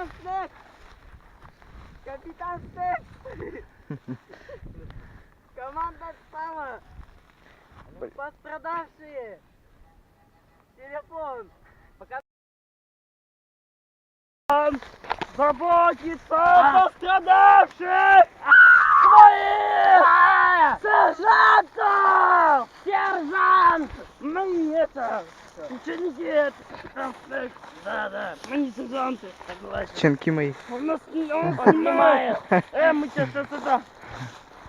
Капитан Снег! Капитан Снег! Команда Оксана! Пострадавшие! Телефон! Пока... Заботиться пострадавших! Своих! Сержантов! Сержант! Мы это... Ученики, да, мы не сержанты, согласен. Ученики мои. Он нас не понимает. Мы сейчас это...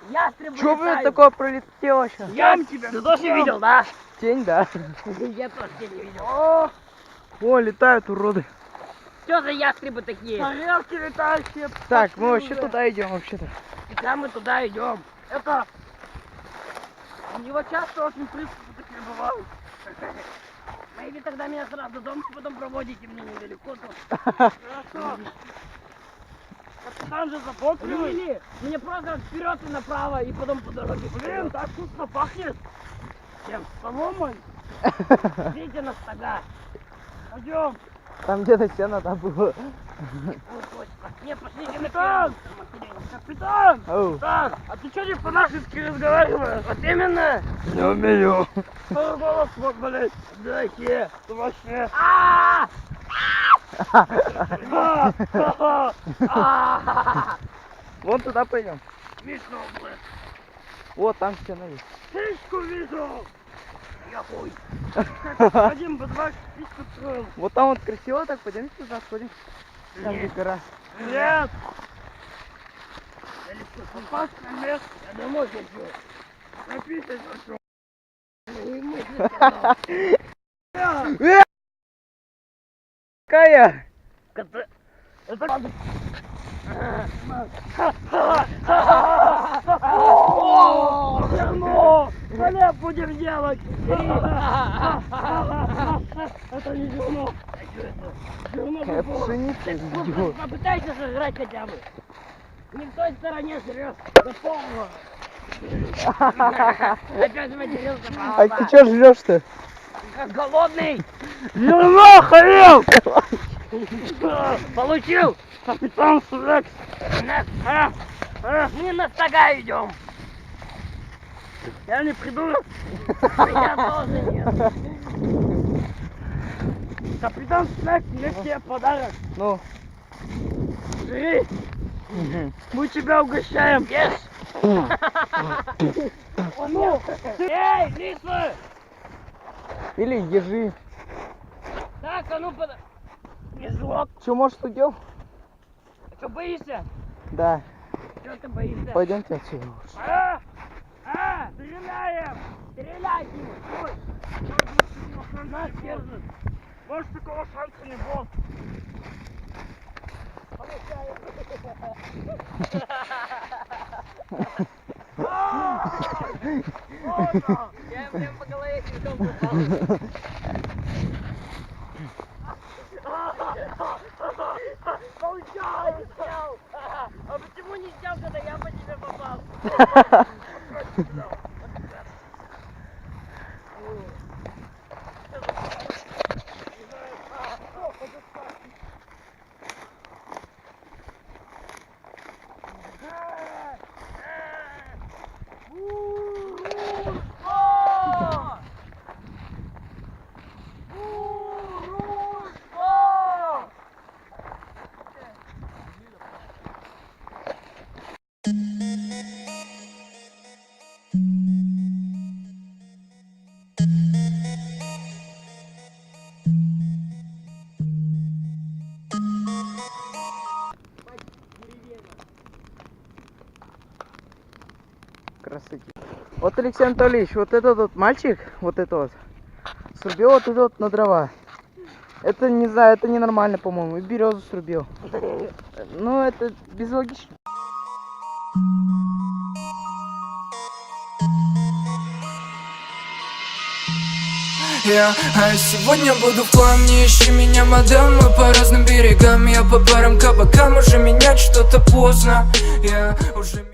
Ястребы Чё вы летают. такое пролетело сейчас? Я тебя. Ты тоже не видел, да? Тень, да. Я тоже тебя не видел. О, летают уроды. Что за ястребы такие? Тарелки летающие. Так, мы вообще туда идем вообще-то. Когда мы туда идем? Это... У него часто очень приступы такие бывают. Вы тогда меня сразу дом, потом проводите мне недалеко тут. Хорошо. Капитан же заботливый. Мне просто вперед и направо, и потом по дороге. Блин, так вкусно пахнет. Чем? Соломой? Видите на стога. Пойдем. Там где-то сено там было. Не, пошли, капитан! Капитан! Оу. Так, а ты что не по-нашенски разговариваешь? Вот именно! Не умею. Голос мог болеть. Дайте, ты вообще... Вон туда пойдем. Смешно, блядь. Вот там стена есть. Птичку вижу! Я хуй. Пойдем, подвать, птичку строил. Вот там вот красиво так, пойдем сюда, сходим. Там где гора. Нет! Опасное место, я домой хочу. Написать хочу. Какая? Это... Зерно! Хлеб будем делать! Это не зерно! Зерно Пшеница, идиот. попытайся сожрать хотя бы! Не в той стороне жрешь! До полного! Опять матерился, А ты что жрешь-то? как голодный! Зерно хотел! Получил! Капитан Снег! Мы на стога идем! Я не придурок! Я тоже нет! Капитан Снег, мне тебе подарок! Ну. Жри! Мы тебя угощаем! Ешь! Ну! Эй, лисы! Или ежи. Так, а ну пода... Ежок! Че, может, уйдем? Что, боишься? Да. Чего ты боишься? Пойдемте отсюда уж. Стреляем! Стреляй, Дима! Стой! Нас держит! Может, такого шанса не было. Я прям по голове чертом попал. Получай! Снял! А почему не снял, когда я по тебе попал? Красота. Вот, Алексей Анатольевич, вот этот вот мальчик, вот это вот, срубил вот это вот на дрова. Это, не знаю, это ненормально, по-моему. И березу срубил. Ну, это безлогично. А сегодня буду в хлам, не ищи меня, мадам. Мы по разным берегам, я по барам, кабакам. Уже менять что-то поздно, уже